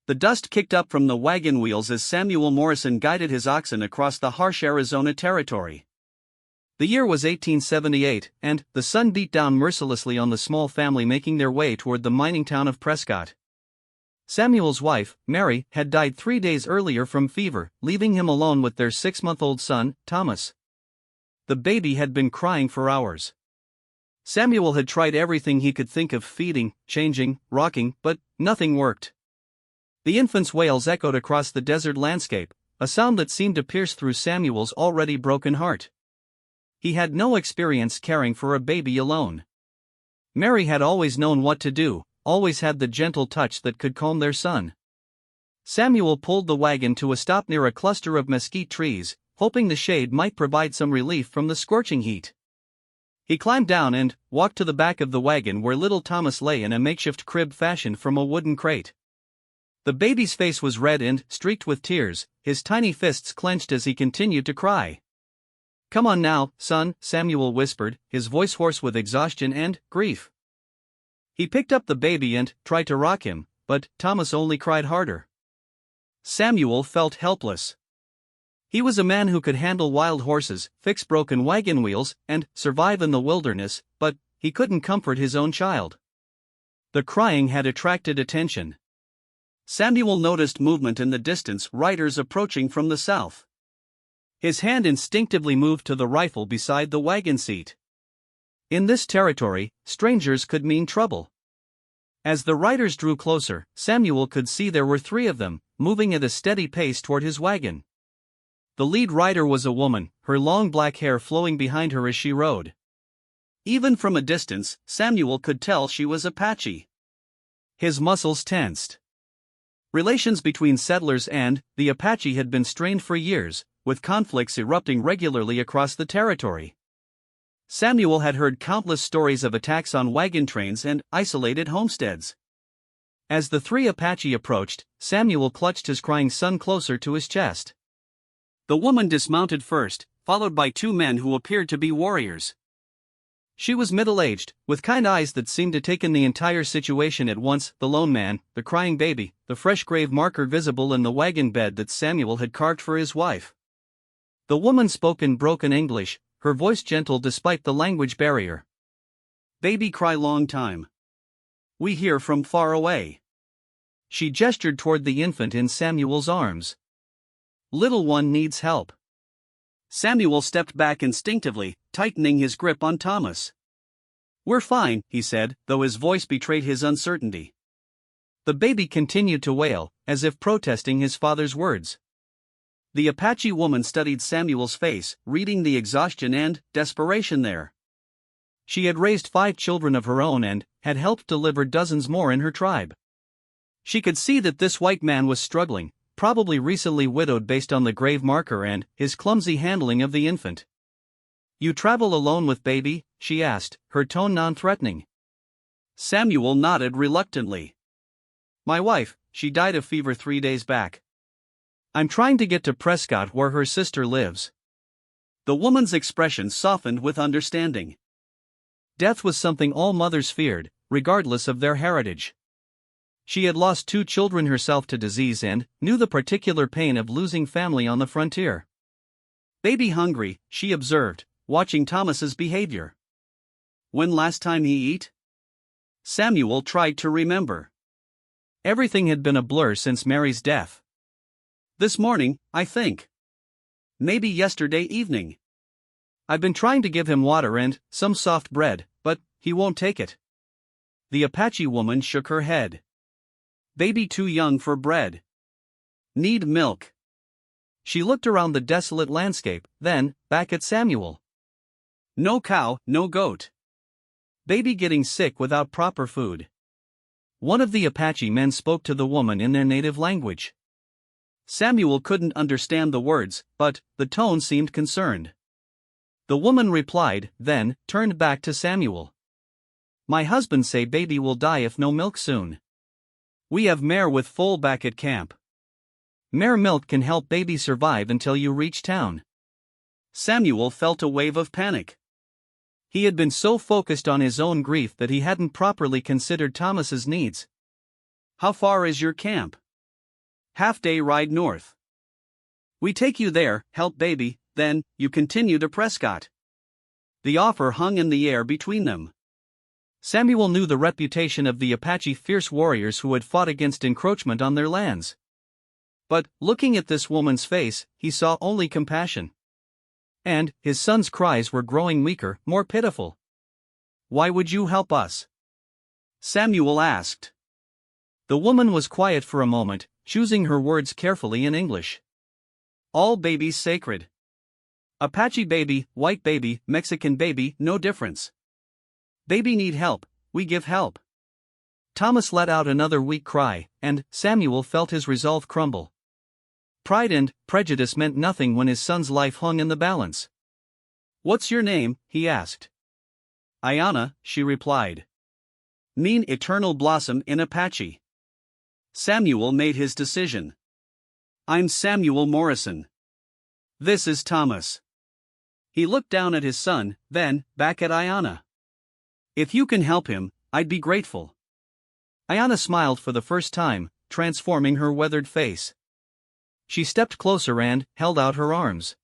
The dust kicked up from the wagon wheels as Samuel Morrison guided his oxen across the harsh Arizona territory. The year was 1878, and the sun beat down mercilessly on the small family making their way toward the mining town of Prescott. Samuel's wife, Mary, had died 3 days earlier from fever, leaving him alone with their 6-month-old son, Thomas. The baby had been crying for hours. Samuel had tried everything he could think of: feeding, changing, rocking, but nothing worked. The infant's wails echoed across the desert landscape, a sound that seemed to pierce through Samuel's already broken heart. He had no experience caring for a baby alone. Mary had always known what to do, always had the gentle touch that could calm their son. Samuel pulled the wagon to a stop near a cluster of mesquite trees, hoping the shade might provide some relief from the scorching heat. He climbed down and walked to the back of the wagon where little Thomas lay in a makeshift crib fashioned from a wooden crate. The baby's face was red and streaked with tears, his tiny fists clenched as he continued to cry. "Come on now, son," Samuel whispered, his voice hoarse with exhaustion and grief. He picked up the baby and tried to rock him, but Thomas only cried harder. Samuel felt helpless. He was a man who could handle wild horses, fix broken wagon wheels, and survive in the wilderness, but he couldn't comfort his own child. The crying had attracted attention. Samuel noticed movement in the distance, riders approaching from the south. His hand instinctively moved to the rifle beside the wagon seat. In this territory, strangers could mean trouble. As the riders drew closer, Samuel could see there were 3 of them, moving at a steady pace toward his wagon. The lead rider was a woman, her long black hair flowing behind her as she rode. Even from a distance, Samuel could tell she was Apache. His muscles tensed. Relations between settlers and the Apache had been strained for years, with conflicts erupting regularly across the territory. Samuel had heard countless stories of attacks on wagon trains and isolated homesteads. As the 3 Apache approached, Samuel clutched his crying son closer to his chest. The woman dismounted first, followed by 2 men who appeared to be warriors. She was middle-aged, with kind eyes that seemed to take in the entire situation at once: the lone man, the crying baby, the fresh grave marker visible in the wagon bed that Samuel had carved for his wife. The woman spoke in broken English, her voice gentle despite the language barrier. "Baby cry long time. We hear from far away." She gestured toward the infant in Samuel's arms. "Little one needs help." Samuel stepped back instinctively, tightening his grip on Thomas. "We're fine," he said, though his voice betrayed his uncertainty. The baby continued to wail, as if protesting his father's words. The Apache woman studied Samuel's face, reading the exhaustion and desperation there. She had raised 5 children of her own and had helped deliver dozens more in her tribe. She could see that this white man was struggling, probably recently widowed based on the grave marker and his clumsy handling of the infant. "You travel alone with baby?" she asked, her tone non-threatening. Samuel nodded reluctantly. "My wife, she died of fever 3 days back. I'm trying to get to Prescott where her sister lives." The woman's expression softened with understanding. Death was something all mothers feared, regardless of their heritage. She had lost 2 children herself to disease and knew the particular pain of losing family on the frontier. "Baby hungry," she observed, watching Thomas's behavior. "When last time he eat?" Samuel tried to remember. Everything had been a blur since Mary's death. "This morning, I think. Maybe yesterday evening. I've been trying to give him water and some soft bread, but he won't take it." The Apache woman shook her head. "Baby too young for bread. Need milk." She looked around the desolate landscape, then back at Samuel. "No cow, no goat. Baby getting sick without proper food." One of the Apache men spoke to the woman in their native language. Samuel couldn't understand the words, but the tone seemed concerned. The woman replied, then turned back to Samuel. "My husband say baby will die if no milk soon. We have mare with foal back at camp. Mare milk can help baby survive until you reach town." Samuel felt a wave of panic. He had been so focused on his own grief that he hadn't properly considered Thomas's needs. "How far is your camp?" half-day ride north. We take you there, help baby, then, you continue to Prescott. The offer hung in the air between them. Samuel knew the reputation of the Apache fierce warriors who had fought against encroachment on their lands. But, looking at this woman's face, he saw only compassion. And, his son's cries were growing weaker, more pitiful. "Why would you help us?" Samuel asked. The woman was quiet for a moment, choosing her words carefully in English. "All babies sacred. Apache baby, white baby, Mexican baby, no difference. Baby need help, we give help." Thomas let out another weak cry, and Samuel felt his resolve crumble. Pride and prejudice meant nothing when his son's life hung in the balance. "What's your name?" he asked. "Ayana," she replied. "Mean eternal blossom in Apache." Samuel made his decision. "I'm Samuel Morrison. This is Thomas." He looked down at his son, then, back at Ayana. "If you can help him, I'd be grateful." Ayana smiled for the first time, transforming her weathered face. She stepped closer and held out her arms.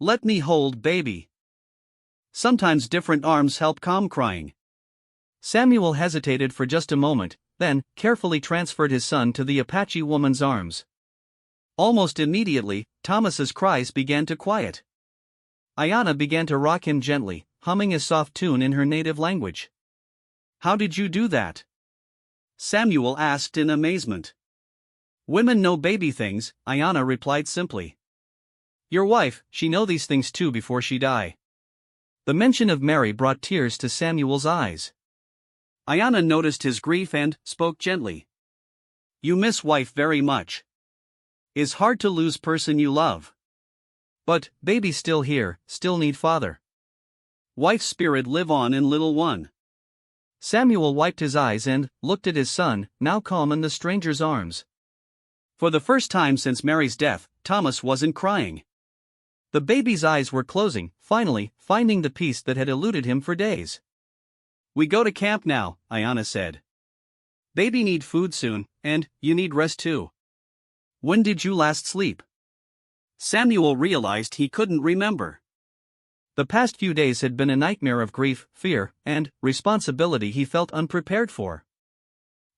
"Let me hold baby." Sometimes different arms help calm crying. Samuel hesitated for just a moment, then carefully transferred his son to the Apache woman's arms. Almost immediately, Thomas's cries began to quiet. Ayana began to rock him gently, humming a soft tune in her native language. "How did you do that?" Samuel asked in amazement. "Women know baby things," Ayana replied simply. "Your wife, she know these things too before she die." The mention of Mary brought tears to Samuel's eyes. Ayana noticed his grief and spoke gently. "You miss wife very much. It's hard to lose person you love. But, baby still here, still need father. Wife's spirit live on in little one." Samuel wiped his eyes and looked at his son, now calm in the stranger's arms. For the first time since Mary's death, Thomas wasn't crying. The baby's eyes were closing, finally, finding the peace that had eluded him for days. "We go to camp now," Ayana said. "Baby need food soon, and you need rest too. When did you last sleep?" Samuel realized he couldn't remember. The past few days had been a nightmare of grief, fear, and responsibility he felt unprepared for.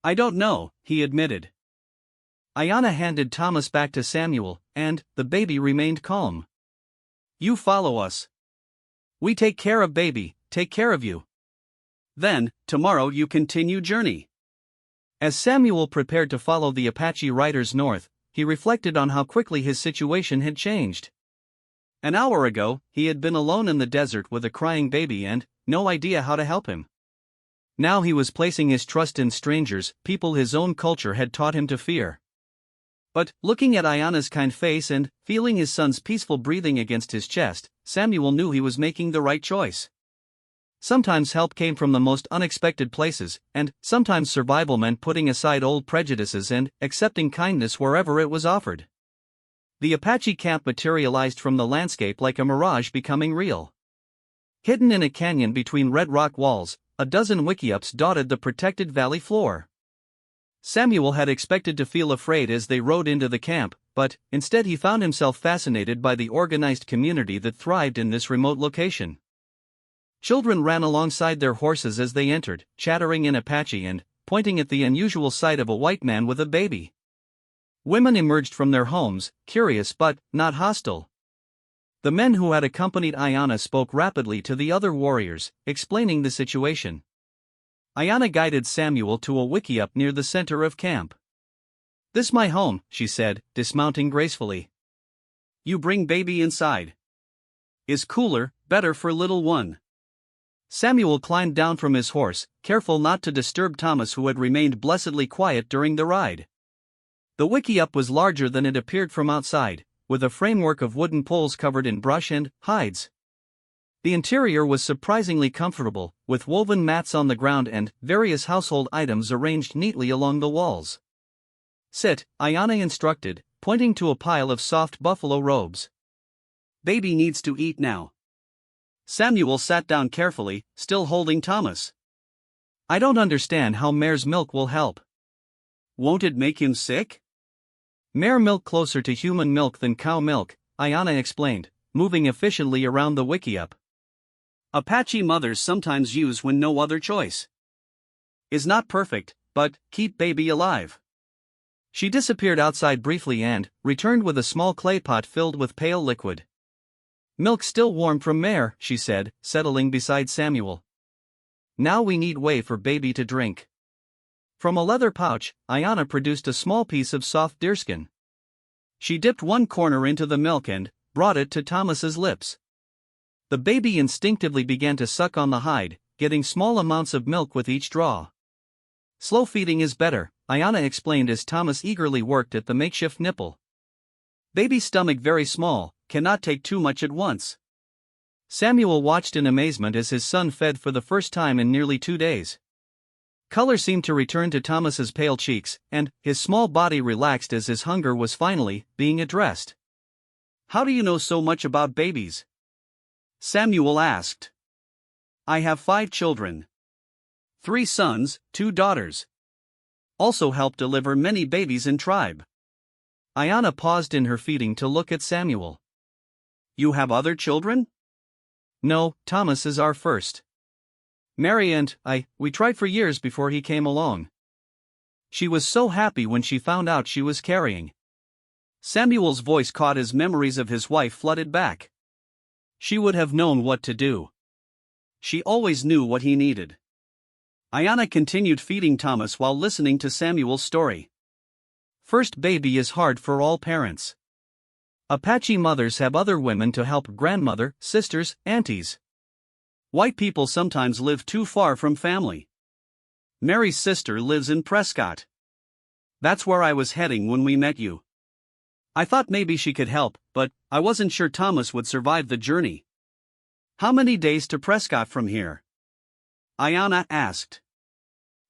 "I don't know," he admitted. Ayana handed Thomas back to Samuel, and the baby remained calm. "You follow us. We take care of baby, take care of you. Then, tomorrow you continue journey." As Samuel prepared to follow the Apache riders north, he reflected on how quickly his situation had changed. An hour ago, he had been alone in the desert with a crying baby and no idea how to help him. Now he was placing his trust in strangers, people his own culture had taught him to fear. But, looking at Ayana's kind face and feeling his son's peaceful breathing against his chest, Samuel knew he was making the right choice. Sometimes help came from the most unexpected places, and sometimes survival meant putting aside old prejudices and accepting kindness wherever it was offered. The Apache camp materialized from the landscape like a mirage becoming real. Hidden in a canyon between red rock walls, a dozen wickiups dotted the protected valley floor. Samuel had expected to feel afraid as they rode into the camp, but instead he found himself fascinated by the organized community that thrived in this remote location. Children ran alongside their horses as they entered, chattering in Apache and pointing at the unusual sight of a white man with a baby. Women emerged from their homes, curious but not hostile. The men who had accompanied Ayana spoke rapidly to the other warriors, explaining the situation. Ayana guided Samuel to a wickiup near the center of camp. "This my home," she said, dismounting gracefully. "You bring baby inside. Is cooler, better for little one." Samuel climbed down from his horse, careful not to disturb Thomas, who had remained blessedly quiet during the ride. The wickiup was larger than it appeared from outside, with a framework of wooden poles covered in brush and hides. The interior was surprisingly comfortable, with woven mats on the ground and various household items arranged neatly along the walls. "Sit," Ayana instructed, pointing to a pile of soft buffalo robes. "Baby needs to eat now." Samuel sat down carefully, still holding Thomas. "I don't understand how mare's milk will help." "Won't it make him sick?" Mare milk closer to human milk than cow milk, Ayana explained, moving efficiently around the wiki-up. Apache mothers sometimes use when no other choice. Is not perfect, but keep baby alive. She disappeared outside briefly and returned with a small clay pot filled with pale liquid. Milk still warm from Mare, she said, settling beside Samuel. Now we need whey for baby to drink. From a leather pouch, Ayana produced a small piece of soft deerskin. She dipped one corner into the milk and brought it to Thomas's lips. The baby instinctively began to suck on the hide, getting small amounts of milk with each draw. Slow feeding is better, Ayana explained as Thomas eagerly worked at the makeshift nipple. Baby's stomach very small, cannot take too much at once. Samuel watched in amazement as his son fed for the first time in nearly 2 days. Color seemed to return to Thomas's pale cheeks, and his small body relaxed as his hunger was finally being addressed. How do you know so much about babies? Samuel asked. I have 5 children. 3 sons, 2 daughters. Also helped deliver many babies in tribe. Ayana paused in her feeding to look at Samuel. You have other children? No, Thomas is our first. Mary and we tried for years before he came along. She was so happy when she found out she was carrying. Samuel's voice caught as memories of his wife flooded back. She would have known what to do. She always knew what he needed. Ayana continued feeding Thomas while listening to Samuel's story. First baby is hard for all parents. Apache mothers have other women to help: grandmother, sisters, aunties. White people sometimes live too far from family. Mary's sister lives in Prescott. That's where I was heading when we met you. I thought maybe she could help, but I wasn't sure Thomas would survive the journey. How many days to Prescott from here? Ayana asked.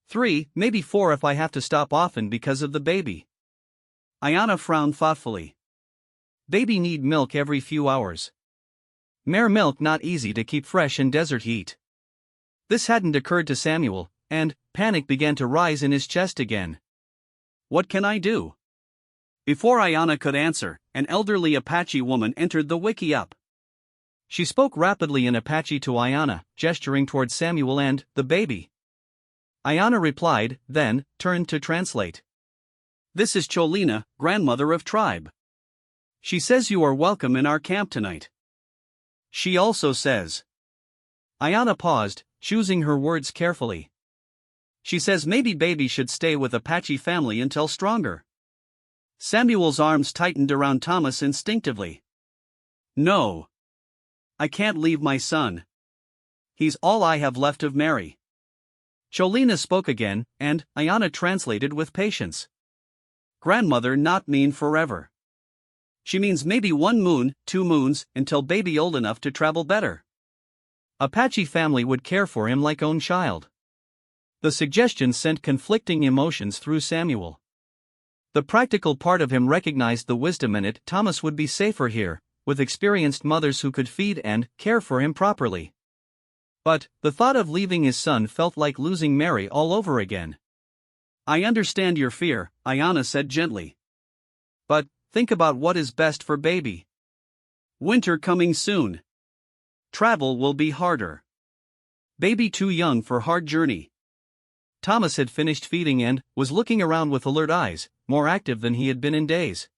3, maybe 4 if I have to stop often because of the baby. Ayana frowned thoughtfully. Baby need milk every few hours. Mare milk not easy to keep fresh in desert heat. This hadn't occurred to Samuel, and panic began to rise in his chest again. What can I do? Before Ayana could answer, an elderly Apache woman entered the wiki-up. She spoke rapidly in Apache to Ayana, gesturing toward Samuel and the baby. Ayana replied, then turned to translate. This is Cholina, grandmother of tribe. She says you are welcome in our camp tonight. She also says. Ayana paused, choosing her words carefully. She says maybe baby should stay with Apache family until stronger. Samuel's arms tightened around Thomas instinctively. No. I can't leave my son. He's all I have left of Mary. Cholina spoke again, and Ayana translated with patience. Grandmother not mean forever. She means maybe 1 moon, 2 moons, until baby old enough to travel better. Apache family would care for him like own child. The suggestion sent conflicting emotions through Samuel. The practical part of him recognized the wisdom in it. Thomas would be safer here, with experienced mothers who could feed and care for him properly. But the thought of leaving his son felt like losing Mary all over again. I understand your fear, Ayana said gently. But think about what is best for baby. Winter coming soon. Travel will be harder. Baby too young for hard journey. Thomas had finished feeding and was looking around with alert eyes, more active than he had been in days.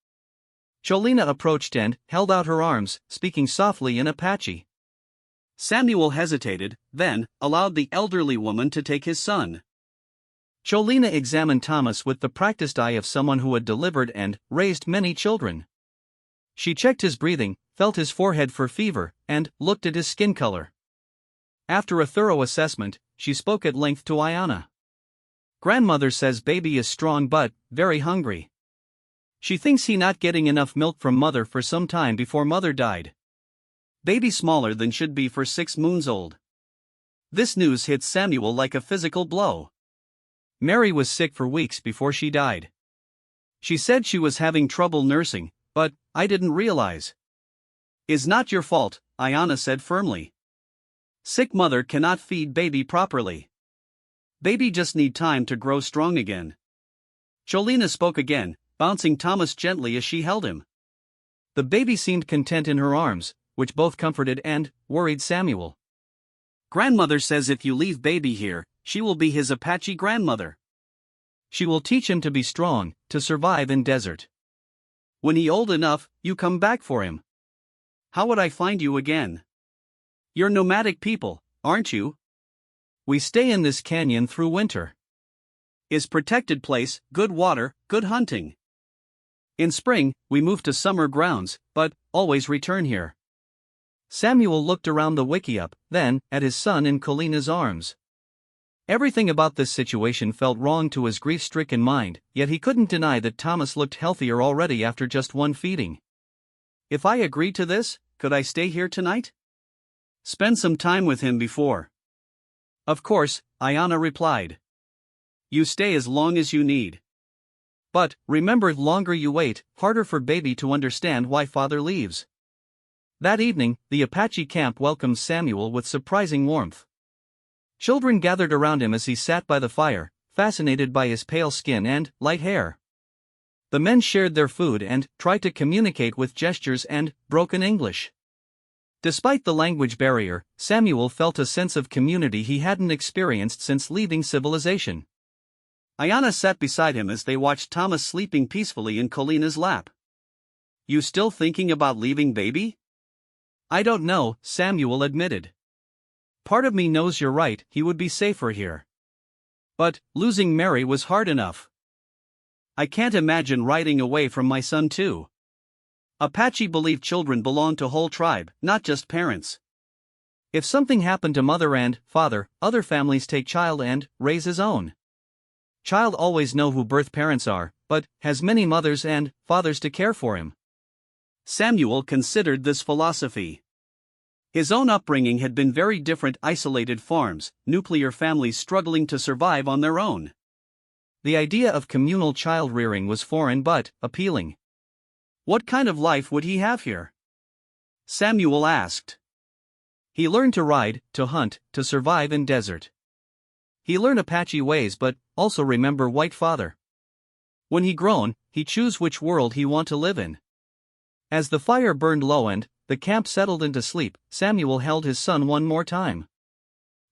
Cholina approached and held out her arms, speaking softly in Apache. Samuel hesitated, then allowed the elderly woman to take his son. Cholina examined Thomas with the practiced eye of someone who had delivered and raised many children. She checked his breathing, felt his forehead for fever, and looked at his skin color. After a thorough assessment, she spoke at length to Ayana. Grandmother says baby is strong but very hungry. She thinks he not getting enough milk from mother for some time before mother died. Baby smaller than should be for 6 moons old. This news hit Samuel like a physical blow. Mary was sick for weeks before she died. She said she was having trouble nursing, but I didn't realize. Is not your fault, Ayana said firmly. Sick mother cannot feed baby properly. Baby just need time to grow strong again. Cholina spoke again, bouncing Thomas gently as she held him. The baby seemed content in her arms, which both comforted and worried Samuel. "Grandmother says if you leave baby here, she will be his Apache grandmother. She will teach him to be strong, to survive in desert. When he old enough, you come back for him. How would I find you again? You're nomadic people, aren't you? We stay in this canyon through winter. Is protected place, good water, good hunting. In spring, we move to summer grounds, but always return here." Samuel looked around the wickiup, then at his son in Colina's arms. Everything about this situation felt wrong to his grief-stricken mind, yet he couldn't deny that Thomas looked healthier already after just one feeding. "If I agree to this, could I stay here tonight? Spend some time with him before." "Of course," Ayanna replied. "You stay as long as you need. But, remember, longer you wait, harder for baby to understand why father leaves." That evening, the Apache camp welcomed Samuel with surprising warmth. Children gathered around him as he sat by the fire, fascinated by his pale skin and light hair. The men shared their food and tried to communicate with gestures and broken English. Despite the language barrier, Samuel felt a sense of community he hadn't experienced since leaving civilization. Ayanna sat beside him as they watched Thomas sleeping peacefully in Colina's lap. "You still thinking about leaving baby?" "I don't know," Samuel admitted. "Part of me knows you're right, he would be safer here. But losing Mary was hard enough. I can't imagine riding away from my son too." Apache believed children belong to whole tribe, not just parents. If something happened to mother and father, other families take child and raise his own. Child always know who birth parents are, but has many mothers and fathers to care for him. Samuel considered this philosophy. His own upbringing had been very different: isolated farms, nuclear families struggling to survive on their own. The idea of communal child rearing was foreign but appealing. What kind of life would he have here? Samuel asked. He learned to ride, to hunt, to survive in desert. He learned Apache ways but also remember white father. When he grown, he choose which world he want to live in. As the fire burned low and the camp settled into sleep, Samuel held his son one more time.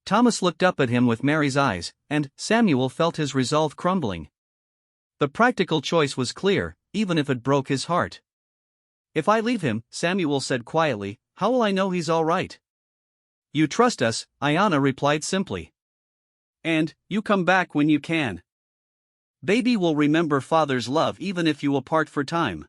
Thomas looked up at him with Mary's eyes, and Samuel felt his resolve crumbling. The practical choice was clear, even if it broke his heart. "If I leave him," Samuel said quietly, "how will I know he's all right?" "You trust us," Ayanna replied simply. "And you come back when you can. Baby will remember father's love even if you apart for time."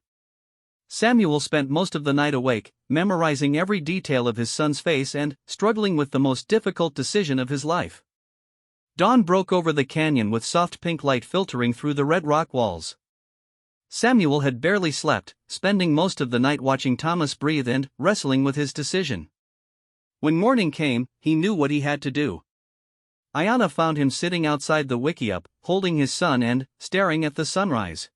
Samuel spent most of the night awake, memorizing every detail of his son's face and struggling with the most difficult decision of his life. Dawn broke over the canyon with soft pink light filtering through the red rock walls. Samuel had barely slept, spending most of the night watching Thomas breathe and wrestling with his decision. When morning came, he knew what he had to do. Ayanna found him sitting outside the wickiup, holding his son and staring at the sunrise.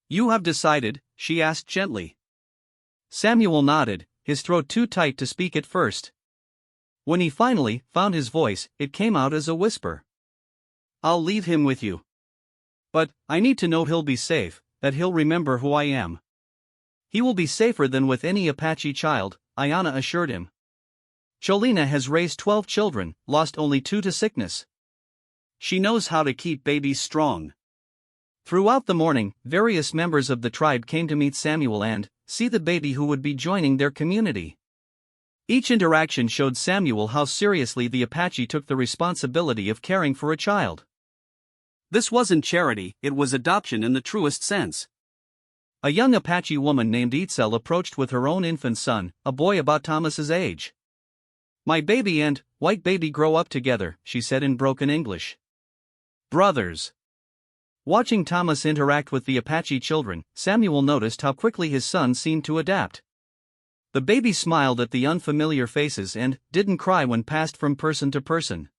"You have decided?" she asked gently. Samuel nodded, his throat too tight to speak at first. When he finally found his voice, it came out as a whisper. "I'll leave him with you. But I need to know he'll be safe, that he'll remember who I am." "He will be safer than with any Apache child," Ayanna assured him. "Cholina has raised 12 children, lost only 2 to sickness. She knows how to keep babies strong." Throughout the morning, various members of the tribe came to meet Samuel and see the baby who would be joining their community. Each interaction showed Samuel how seriously the Apache took the responsibility of caring for a child. This wasn't charity, it was adoption in the truest sense. A young Apache woman named Itzel approached with her own infant son, a boy about Thomas's age. "My baby and white baby grow up together," she said in broken English. "Brothers." Watching Thomas interact with the Apache children, Samuel noticed how quickly his son seemed to adapt. The baby smiled at the unfamiliar faces and didn't cry when passed from person to person.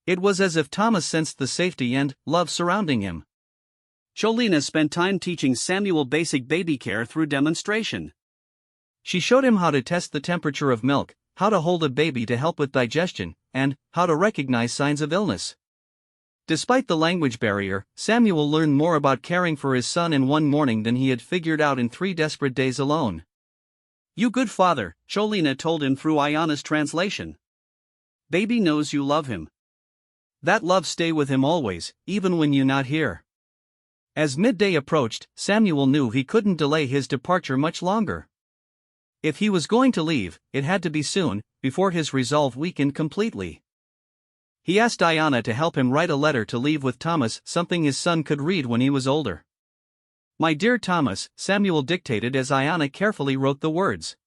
It was as if Thomas sensed the safety and love surrounding him. Cholina spent time teaching Samuel basic baby care through demonstration. She showed him how to test the temperature of milk, how to hold a baby to help with digestion, and how to recognize signs of illness. Despite the language barrier, Samuel learned more about caring for his son in one morning than he had figured out in 3 desperate days alone. "You good father," Cholina told him through Ayana's translation. "Baby knows you love him. That love stay with him always, even when you not here." As midday approached, Samuel knew he couldn't delay his departure much longer. If he was going to leave, it had to be soon, before his resolve weakened completely. He asked Ayana to help him write a letter to leave with Thomas, something his son could read when he was older. "My dear Thomas," Samuel dictated as Ayana carefully wrote the words.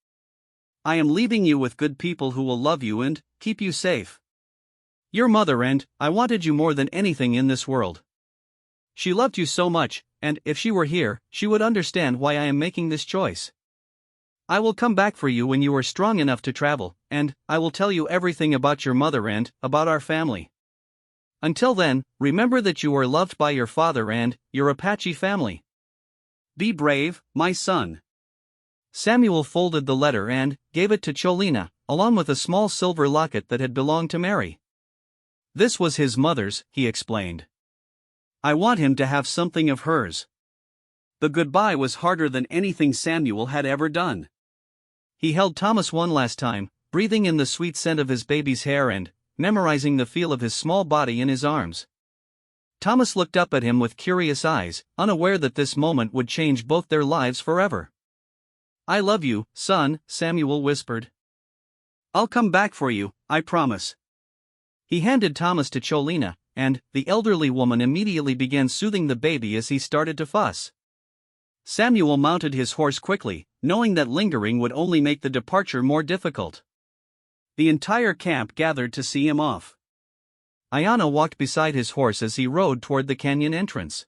"I am leaving you with good people who will love you and keep you safe. Your mother and I wanted you more than anything in this world. She loved you so much, and if she were here, she would understand why I am making this choice. I will come back for you when you are strong enough to travel, and I will tell you everything about your mother and about our family. Until then, remember that you are loved by your father and your Apache family. Be brave, my son." Samuel folded the letter and gave it to Cholina, along with a small silver locket that had belonged to Mary. "This was his mother's," he explained. "I want him to have something of hers." The goodbye was harder than anything Samuel had ever done. He held Thomas one last time, breathing in the sweet scent of his baby's hair and memorizing the feel of his small body in his arms. Thomas looked up at him with curious eyes, unaware that this moment would change both their lives forever. "I love you, son," Samuel whispered. "I'll come back for you, I promise." He handed Thomas to Cholina, and the elderly woman immediately began soothing the baby as he started to fuss. Samuel mounted his horse quickly, knowing that lingering would only make the departure more difficult. The entire camp gathered to see him off. Ayana walked beside his horse as he rode toward the canyon entrance.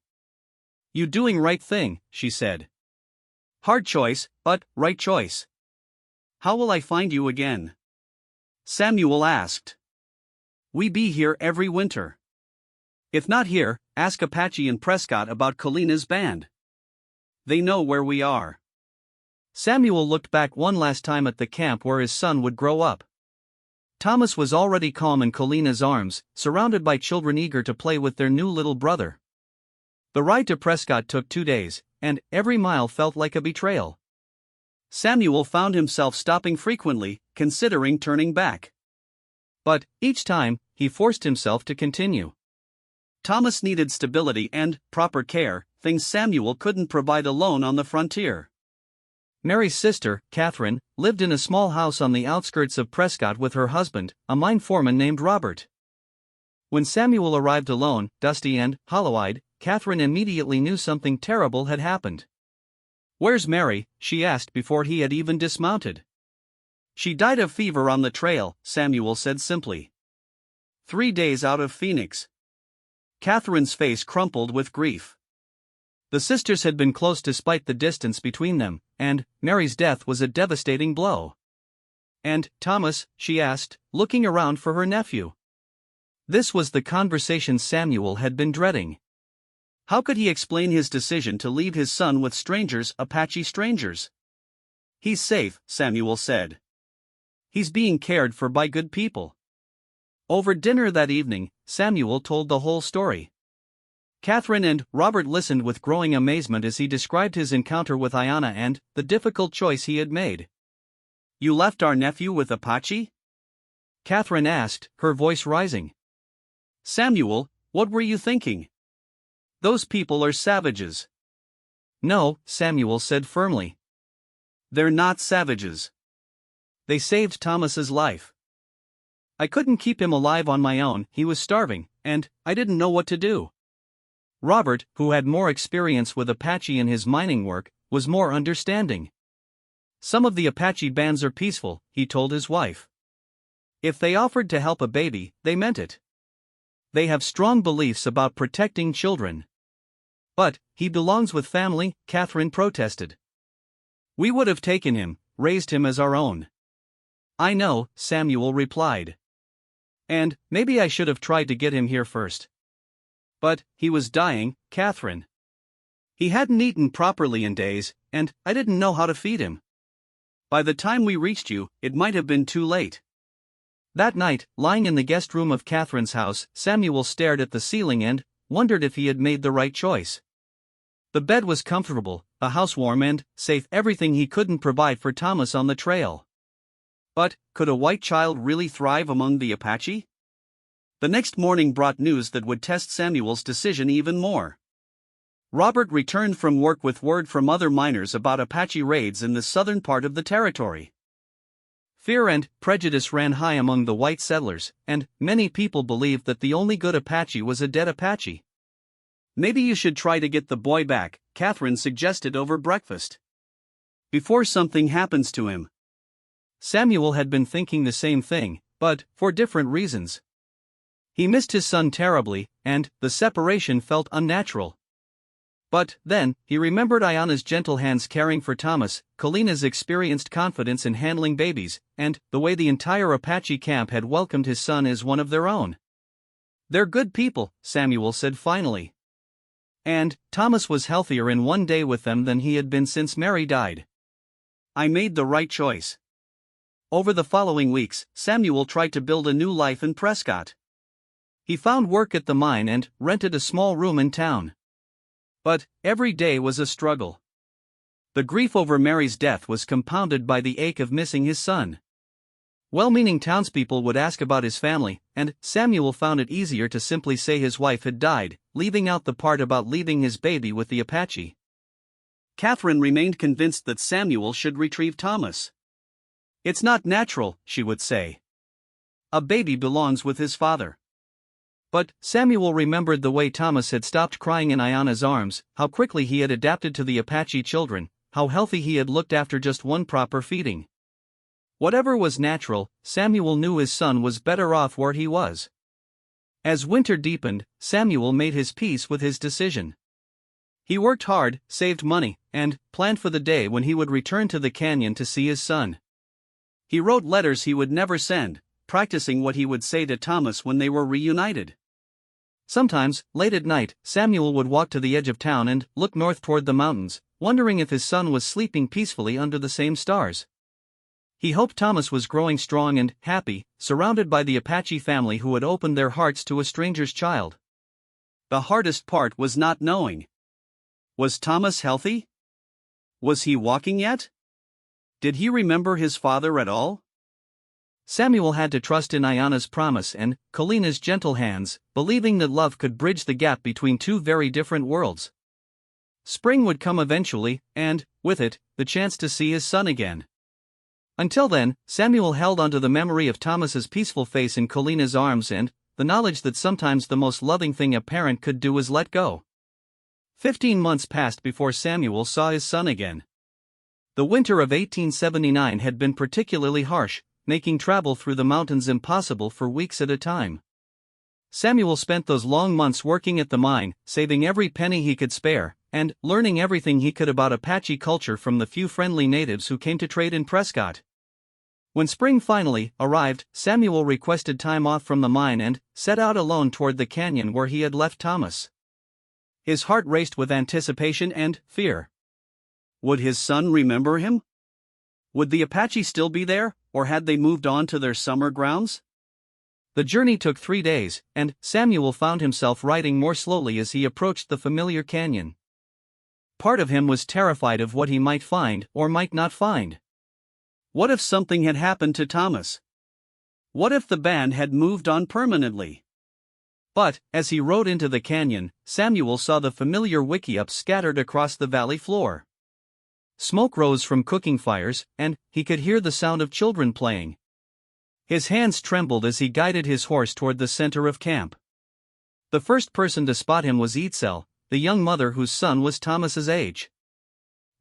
"You doing right thing," she said. "Hard choice, but right choice." "How will I find you again?" Samuel asked. "We be here every winter. If not here, ask Apache and Prescott about Colina's band. They know where we are." Samuel looked back one last time at the camp where his son would grow up. Thomas was already calm in Colina's arms, surrounded by children eager to play with their new little brother. The ride to Prescott took 2 days, and every mile felt like a betrayal. Samuel found himself stopping frequently, considering turning back. But, each time, he forced himself to continue. Thomas needed stability and proper care, things Samuel couldn't provide alone on the frontier. Mary's sister, Catherine, lived in a small house on the outskirts of Prescott with her husband, a mine foreman named Robert. When Samuel arrived alone, dusty and hollow-eyed, Catherine immediately knew something terrible had happened. "Where's Mary?" she asked before he had even dismounted. "She died of fever on the trail," Samuel said simply. 3 days out of Phoenix." Catherine's face crumpled with grief. The sisters had been close despite the distance between them, and Mary's death was a devastating blow. "And Thomas?" she asked, looking around for her nephew. This was the conversation Samuel had been dreading. How could he explain his decision to leave his son with strangers, Apache strangers? "He's safe," Samuel said. "He's being cared for by good people." Over dinner that evening, Samuel told the whole story. Catherine and Robert listened with growing amazement as he described his encounter with Ayana and the difficult choice he had made. "You left our nephew with Apache?" Catherine asked, her voice rising. "Samuel, what were you thinking? Those people are savages." "No," Samuel said firmly. "They're not savages. They saved Thomas's life. I couldn't keep him alive on my own, he was starving, and I didn't know what to do." Robert, who had more experience with Apache in his mining work, was more understanding. "Some of the Apache bands are peaceful," he told his wife. "If they offered to help a baby, they meant it. They have strong beliefs about protecting children." "But he belongs with family," Catherine protested. "We would have taken him, raised him as our own." "I know," Samuel replied. "And maybe I should have tried to get him here first. But he was dying, Catherine. He hadn't eaten properly in days, and I didn't know how to feed him. By the time we reached you, it might have been too late." That night, lying in the guest room of Catherine's house, Samuel stared at the ceiling and wondered if he had made the right choice. The bed was comfortable, the house warm and safe, everything he couldn't provide for Thomas on the trail. But could a white child really thrive among the Apache? The next morning brought news that would test Samuel's decision even more. Robert returned from work with word from other miners about Apache raids in the southern part of the territory. Fear and prejudice ran high among the white settlers, and many people believed that the only good Apache was a dead Apache. "Maybe you should try to get the boy back," Catherine suggested over breakfast. "Before something happens to him." Samuel had been thinking the same thing, but for different reasons. He missed his son terribly, and the separation felt unnatural. But then, he remembered Ayana's gentle hands caring for Thomas, Kalina's experienced confidence in handling babies, and the way the entire Apache camp had welcomed his son as one of their own. "They're good people," Samuel said finally. And Thomas was healthier in one day with them than he had been since Mary died. "I made the right choice." Over the following weeks, Samuel tried to build a new life in Prescott. He found work at the mine and rented a small room in town. But every day was a struggle. The grief over Mary's death was compounded by the ache of missing his son. Well-meaning townspeople would ask about his family, and Samuel found it easier to simply say his wife had died, leaving out the part about leaving his baby with the Apache. Catherine remained convinced that Samuel should retrieve Thomas. "It's not natural," she would say. "A baby belongs with his father." But Samuel remembered the way Thomas had stopped crying in Ayana's arms, how quickly he had adapted to the Apache children, how healthy he had looked after just one proper feeding. Whatever was natural, Samuel knew his son was better off where he was. As winter deepened, Samuel made his peace with his decision. He worked hard, saved money, and planned for the day when he would return to the canyon to see his son. He wrote letters he would never send, practicing what he would say to Thomas when they were reunited. Sometimes, late at night, Samuel would walk to the edge of town and look north toward the mountains, wondering if his son was sleeping peacefully under the same stars. He hoped Thomas was growing strong and happy, surrounded by the Apache family who had opened their hearts to a stranger's child. The hardest part was not knowing. Was Thomas healthy? Was he walking yet? Did he remember his father at all? Samuel had to trust in Ayana's promise and Kalina's gentle hands, believing that love could bridge the gap between two very different worlds. Spring would come eventually, and, with it, the chance to see his son again. Until then, Samuel held onto the memory of Thomas's peaceful face in Kalina's arms and the knowledge that sometimes the most loving thing a parent could do is let go. 15 months passed before Samuel saw his son again. The winter of 1879 had been particularly harsh, making travel through the mountains impossible for weeks at a time. Samuel spent those long months working at the mine, saving every penny he could spare, and learning everything he could about Apache culture from the few friendly natives who came to trade in Prescott. When spring finally arrived, Samuel requested time off from the mine and set out alone toward the canyon where he had left Thomas. His heart raced with anticipation and fear. Would his son remember him? Would the Apache still be there, or had they moved on to their summer grounds? The journey took 3 days, and Samuel found himself riding more slowly as he approached the familiar canyon. Part of him was terrified of what he might find or might not find. What if something had happened to Thomas? What if the band had moved on permanently? But, as he rode into the canyon, Samuel saw the familiar wickiups scattered across the valley floor. Smoke rose from cooking fires, and he could hear the sound of children playing. His hands trembled as he guided his horse toward the center of camp. The first person to spot him was Itzel, the young mother whose son was Thomas's age.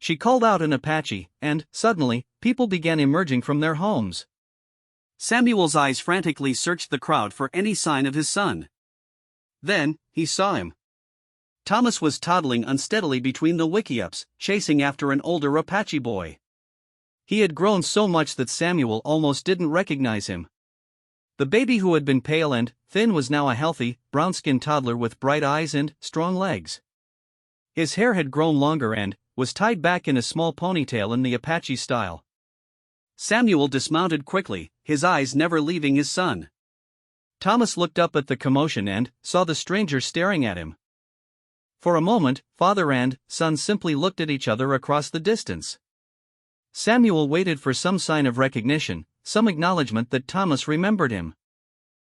She called out in Apache, and, suddenly, people began emerging from their homes. Samuel's eyes frantically searched the crowd for any sign of his son. Then, he saw him. Thomas was toddling unsteadily between the wickiups, chasing after an older Apache boy. He had grown so much that Samuel almost didn't recognize him. The baby who had been pale and thin was now a healthy, brown-skinned toddler with bright eyes and strong legs. His hair had grown longer and was tied back in a small ponytail in the Apache style. Samuel dismounted quickly, his eyes never leaving his son. Thomas looked up at the commotion and saw the stranger staring at him. For a moment, father and son simply looked at each other across the distance. Samuel waited for some sign of recognition, some acknowledgement that Thomas remembered him.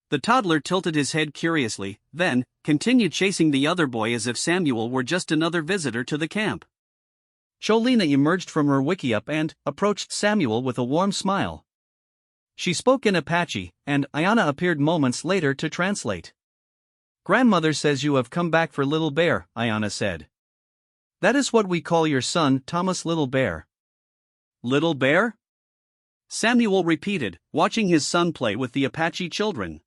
The toddler tilted his head curiously, then continued chasing the other boy as if Samuel were just another visitor to the camp. Cholina emerged from her wickiup and approached Samuel with a warm smile. She spoke in Apache, and Ayana appeared moments later to translate. "Grandmother says you have come back for Little Bear," Ayana said. "That is what we call your son, Thomas Little Bear." "Little Bear?" Samuel repeated, watching his son play with the Apache children.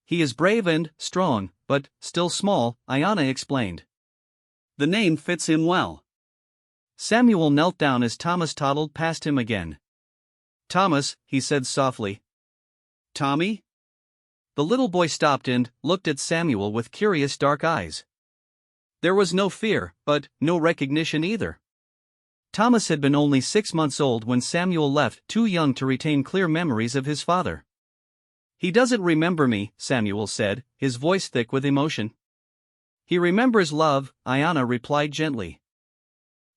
"He is brave and strong, but still small," Ayana explained. "The name fits him well." Samuel knelt down as Thomas toddled past him again. "Thomas," he said softly. "Tommy?" The little boy stopped and looked at Samuel with curious dark eyes. There was no fear, but no recognition either. Thomas had been only 6 months old when Samuel left, too young to retain clear memories of his father. "He doesn't remember me," Samuel said, his voice thick with emotion. "He remembers love," Ayana replied gently.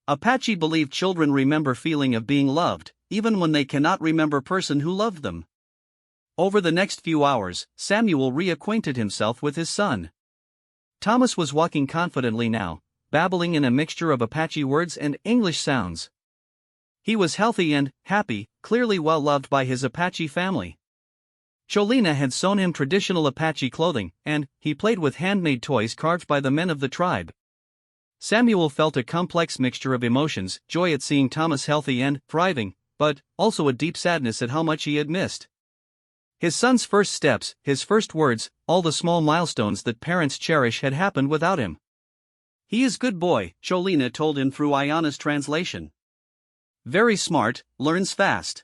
Apache believed children remember feeling of being loved, even when they cannot remember person who loved them. Over the next few hours, Samuel reacquainted himself with his son. Thomas was walking confidently now, babbling in a mixture of Apache words and English sounds. He was healthy and happy, clearly well loved by his Apache family. Cholina had sewn him traditional Apache clothing, and he played with handmade toys carved by the men of the tribe. Samuel felt a complex mixture of emotions, joy at seeing Thomas healthy and thriving, but also a deep sadness at how much he had missed. His son's first steps, his first words, all the small milestones that parents cherish had happened without him. "He is good boy," Cholina told him through Ayana's translation. "Very smart, learns fast.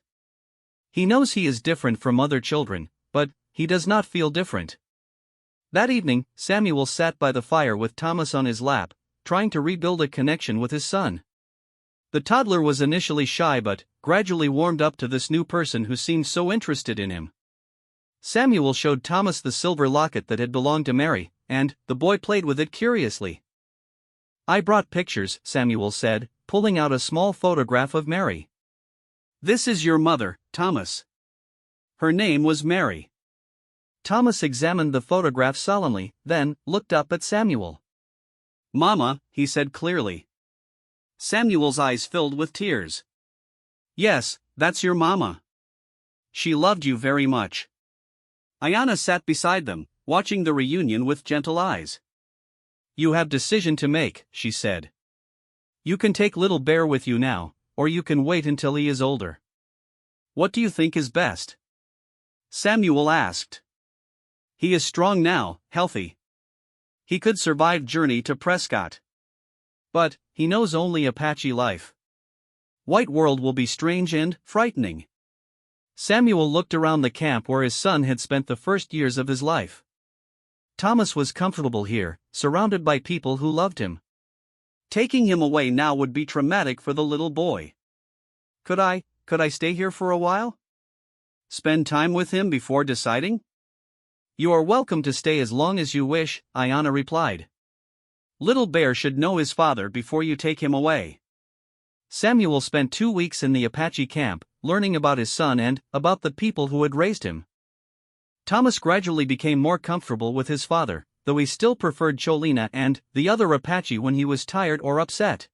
He knows he is different from other children, but he does not feel different." That evening, Samuel sat by the fire with Thomas on his lap, trying to rebuild a connection with his son. The toddler was initially shy but gradually warmed up to this new person who seemed so interested in him. Samuel showed Thomas the silver locket that had belonged to Mary, and the boy played with it curiously. "I brought pictures," Samuel said, pulling out a small photograph of Mary. "This is your mother, Thomas. Her name was Mary." Thomas examined the photograph solemnly, then looked up at Samuel. "Mama," he said clearly. Samuel's eyes filled with tears. "Yes, that's your mama. She loved you very much." Ayana sat beside them, watching the reunion with gentle eyes. "You have decision to make," she said. "You can take Little Bear with you now, or you can wait until he is older. What do you think is best?" Samuel asked. "He is strong now, healthy. He could survive journey to Prescott. But he knows only Apache life. White world will be strange and frightening." Samuel looked around the camp where his son had spent the first years of his life. Thomas was comfortable here, surrounded by people who loved him. Taking him away now would be traumatic for the little boy. Could I stay here for a while? Spend time with him before deciding?" "You are welcome to stay as long as you wish," Ayana replied. "Little Bear should know his father before you take him away." Samuel spent 2 weeks in the Apache camp, learning about his son and about the people who had raised him. Thomas gradually became more comfortable with his father, though he still preferred Cholina and the other Apache when he was tired or upset.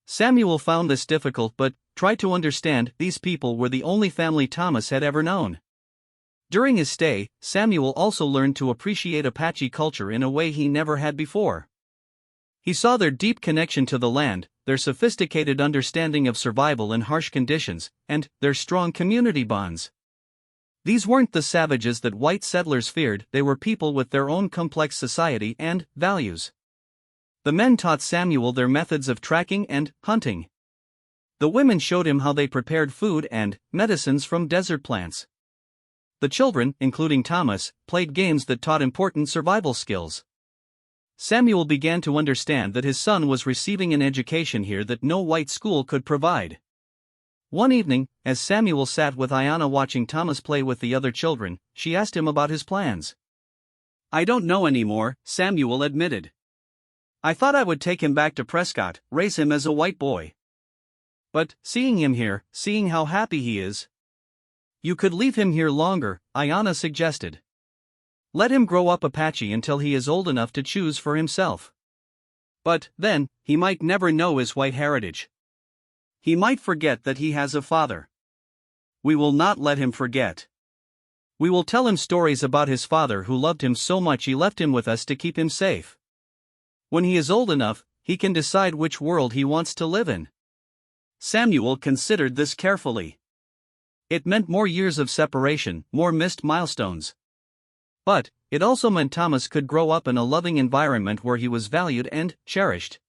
Samuel found this difficult but tried to understand these people were the only family Thomas had ever known. During his stay, Samuel also learned to appreciate Apache culture in a way he never had before. He saw their deep connection to the land, their sophisticated understanding of survival in harsh conditions, and their strong community bonds. These weren't the savages that white settlers feared, they were people with their own complex society and values. The men taught Samuel their methods of tracking and hunting. The women showed him how they prepared food and medicines from desert plants. The children, including Thomas, played games that taught important survival skills. Samuel began to understand that his son was receiving an education here that no white school could provide. One evening, as Samuel sat with Ayanna watching Thomas play with the other children, she asked him about his plans. "I don't know anymore," Samuel admitted. "I thought I would take him back to Prescott, raise him as a white boy. But, seeing him here, seeing how happy he is..." "You could leave him here longer," Ayanna suggested. "Let him grow up Apache until he is old enough to choose for himself. But, then, he might never know his white heritage. He might forget that he has a father. We will not let him forget. We will tell him stories about his father who loved him so much he left him with us to keep him safe. When he is old enough, he can decide which world he wants to live in." Samuel considered this carefully. It meant more years of separation, more missed milestones. But, it also meant Thomas could grow up in a loving environment where he was valued and cherished.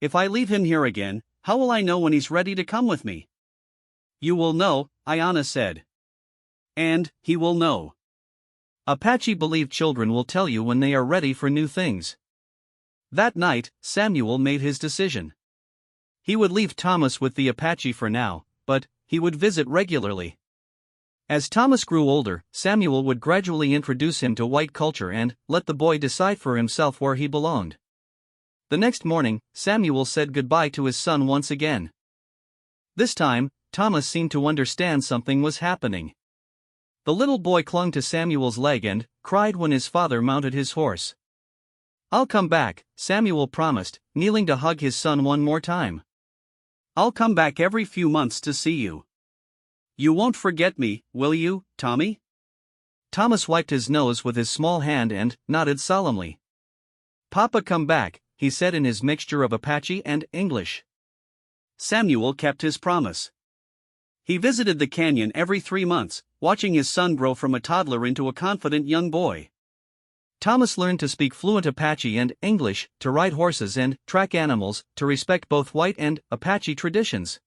"If I leave him here again, how will I know when he's ready to come with me?" "You will know," Ayanna said. "And he will know. Apache believe children will tell you when they are ready for new things." That night, Samuel made his decision. He would leave Thomas with the Apache for now, but he would visit regularly. As Thomas grew older, Samuel would gradually introduce him to white culture and let the boy decide for himself where he belonged. The next morning, Samuel said goodbye to his son once again. This time, Thomas seemed to understand something was happening. The little boy clung to Samuel's leg and cried when his father mounted his horse. "I'll come back," Samuel promised, kneeling to hug his son one more time. "I'll come back every few months to see you. You won't forget me, will you, Tommy?" Thomas wiped his nose with his small hand and nodded solemnly. "Papa come back," he said in his mixture of Apache and English. Samuel kept his promise. He visited the canyon every 3 months, watching his son grow from a toddler into a confident young boy. Thomas learned to speak fluent Apache and English, to ride horses and track animals, to respect both white and Apache traditions.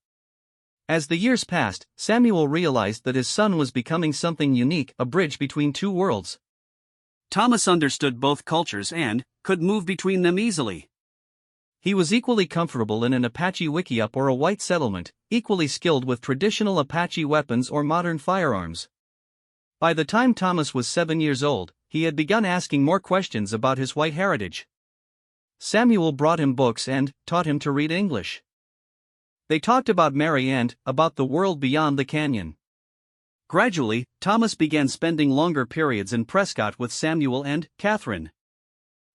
As the years passed, Samuel realized that his son was becoming something unique, a bridge between two worlds. Thomas understood both cultures and could move between them easily. He was equally comfortable in an Apache wickiup or a white settlement, equally skilled with traditional Apache weapons or modern firearms. By the time Thomas was 7 years old, he had begun asking more questions about his white heritage. Samuel brought him books and taught him to read English. They talked about Mary and about the world beyond the canyon. Gradually, Thomas began spending longer periods in Prescott with Samuel and Catherine.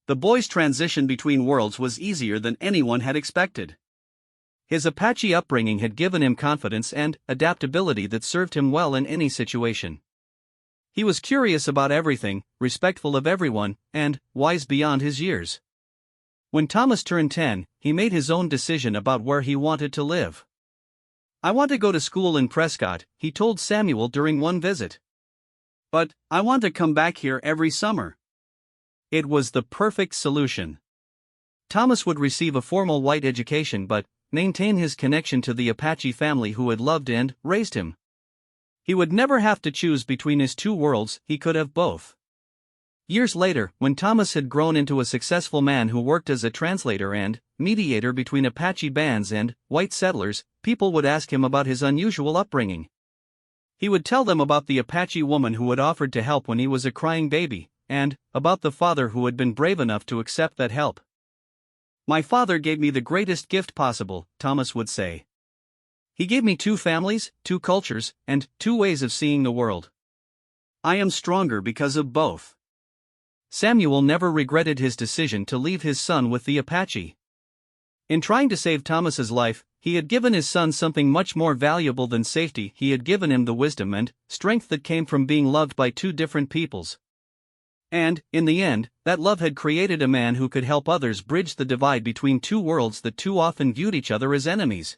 The boy's transition between worlds was easier than anyone had expected. His Apache upbringing had given him confidence and adaptability that served him well in any situation. He was curious about everything, respectful of everyone, and wise beyond his years. When Thomas turned 10, he made his own decision about where he wanted to live. "I want to go to school in Prescott," he told Samuel during one visit. "But I want to come back here every summer." It was the perfect solution. Thomas would receive a formal white education but maintain his connection to the Apache family who had loved and raised him. He would never have to choose between his two worlds, he could have both. Years later, when Thomas had grown into a successful man who worked as a translator and mediator between Apache bands and white settlers, people would ask him about his unusual upbringing. He would tell them about the Apache woman who had offered to help when he was a crying baby, and about the father who had been brave enough to accept that help. "My father gave me the greatest gift possible," Thomas would say. "He gave me 2 families, 2 cultures, and 2 ways of seeing the world. I am stronger because of both." Samuel never regretted his decision to leave his son with the Apache. In trying to save Thomas's life, he had given his son something much more valuable than safety. He had given him the wisdom and strength that came from being loved by 2 different peoples. And, in the end, that love had created a man who could help others bridge the divide between 2 worlds that too often viewed each other as enemies.